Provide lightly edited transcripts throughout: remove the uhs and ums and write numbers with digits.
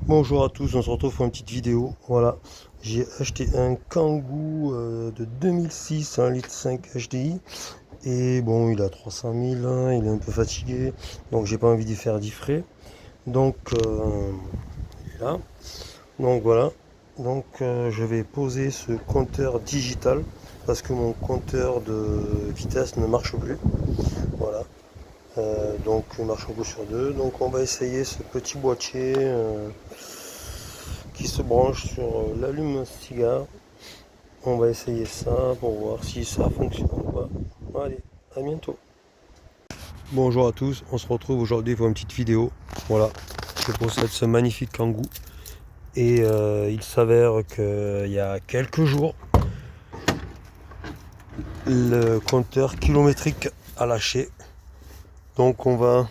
Bonjour à tous, on se retrouve pour une petite vidéo. Voilà, j'ai acheté un Kangoo de 2006, 1,5 litre HDI. Et bon, il a 300 000, hein, il est un peu fatigué, donc j'ai pas envie d'y faire 10 frais. Donc, il est là. Donc voilà, donc je vais poser ce compteur digital parce que mon compteur de vitesse ne marche plus. Voilà. Donc il marche un coup sur deux. Donc on va essayer ce petit boîtier qui se branche sur l'allume-cigare. On va essayer ça pour voir si ça fonctionne ou pas. Allez, à bientôt. Bonjour à tous, on se retrouve aujourd'hui pour une petite vidéo. Voilà, je possède ce magnifique Kangoo. Et il s'avère qu'il y a quelques jours, le compteur kilométrique a lâché. Donc on va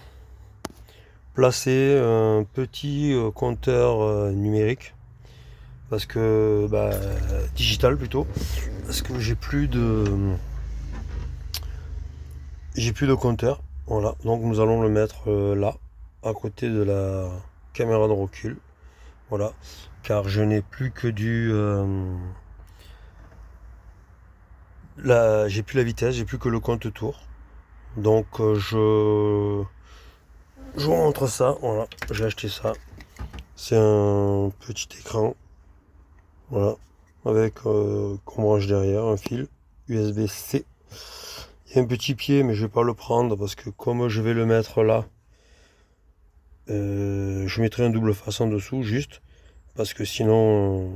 placer un petit compteur numérique. Parce que digital plutôt, parce que j'ai plus de compteur. Voilà, donc nous allons le mettre là, à côté de la caméra de recul. Voilà, car je n'ai plus que j'ai plus la vitesse, j'ai plus que le compte tour. Donc je rentre ça. Voilà, j'ai acheté ça. C'est un petit écran. Voilà, avec qu'on branche derrière un fil USB-C. Il y a un petit pied, mais je vais pas le prendre parce que comme je vais le mettre là, je mettrai un double face en dessous juste parce que sinon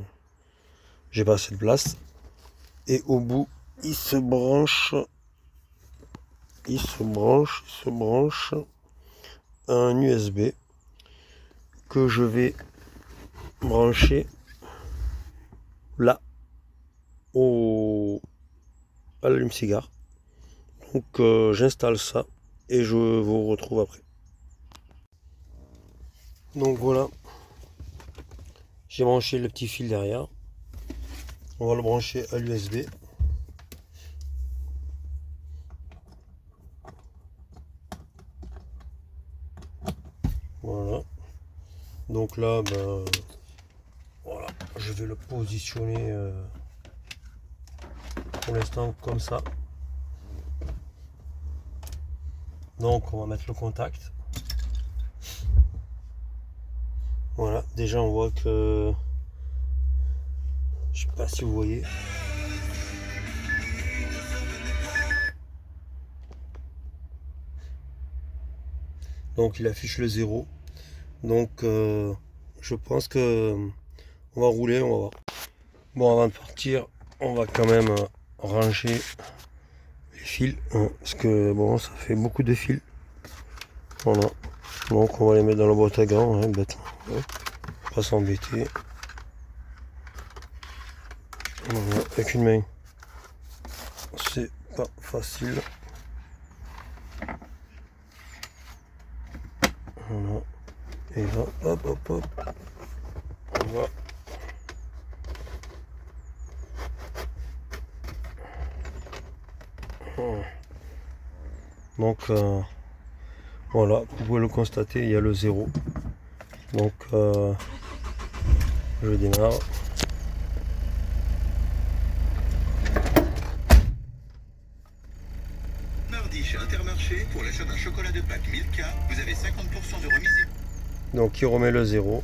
j'ai pas assez de place. Et au bout, il se branche à un USB que je vais brancher là à l'allume-cigare. Donc j'installe ça et je vous retrouve après. Donc voilà, j'ai branché le petit fil derrière. On va le brancher à l'USB. Voilà. Donc là, voilà, je vais le positionner pour l'instant comme ça. Donc on va mettre le contact. Voilà, déjà on voit que, je sais pas si vous voyez. Donc il affiche le 0. Donc je pense que on va rouler, on va voir. Bon, avant de partir, on va quand même ranger les fils, hein, parce que bon, ça fait beaucoup de fils. Voilà. Donc on va les mettre dans la boîte à gants, hein, bêtement. Hein. Pas s'embêter. Voilà, avec une main. C'est pas facile. Voilà. Et là, hop, hop, hop. On va. Donc voilà, vous pouvez le constater, il y a le 0. Donc je démarre. Mardi chez Intermarché, pour l'achat d'un chocolat de Pâques Milka, vous avez 50% de remise. Donc il remet le 0.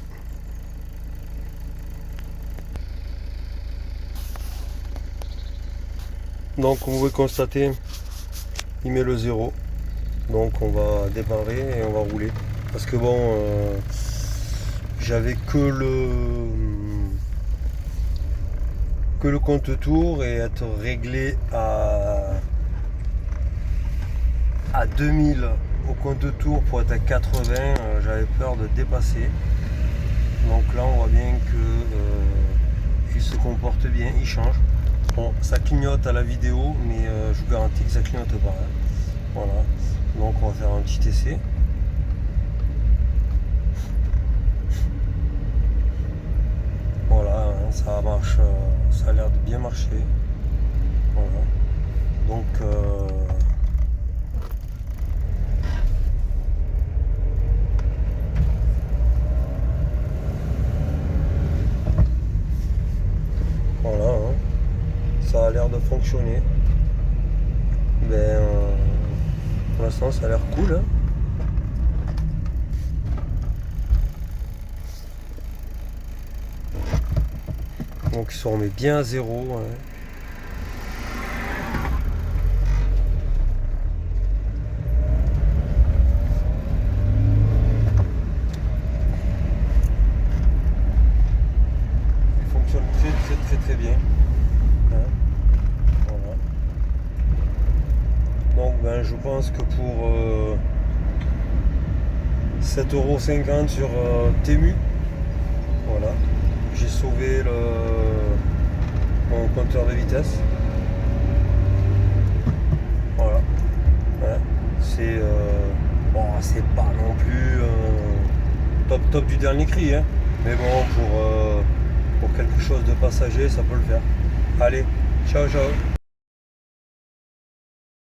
Donc comme vous pouvez constater, il met le 0. Donc on va démarrer et on va rouler. Parce que bon, j'avais que le compte tour et être réglé à 2000 au compte tour pour être à 80, j'avais peur de dépasser. Donc là on voit bien que il se comporte bien, il change. Bon, ça clignote à la vidéo, mais je vous garantis que ça clignote pas. Hein. Voilà. Donc on va faire un petit essai. Voilà, hein, ça marche, ça a l'air de bien marcher. Voilà. Donc fonctionner. Pour l'instant ça a l'air cool, hein. Donc il se remet bien à zéro, hein. Il fonctionne très bien, hein. Voilà. Donc je pense que pour 7,50 € sur Temu, voilà, j'ai sauvé mon compteur de vitesse. Voilà. Ouais. C'est bon, c'est pas non plus top du dernier cri, hein. Mais bon, pour quelque chose de passager, ça peut le faire. Allez, ciao ciao.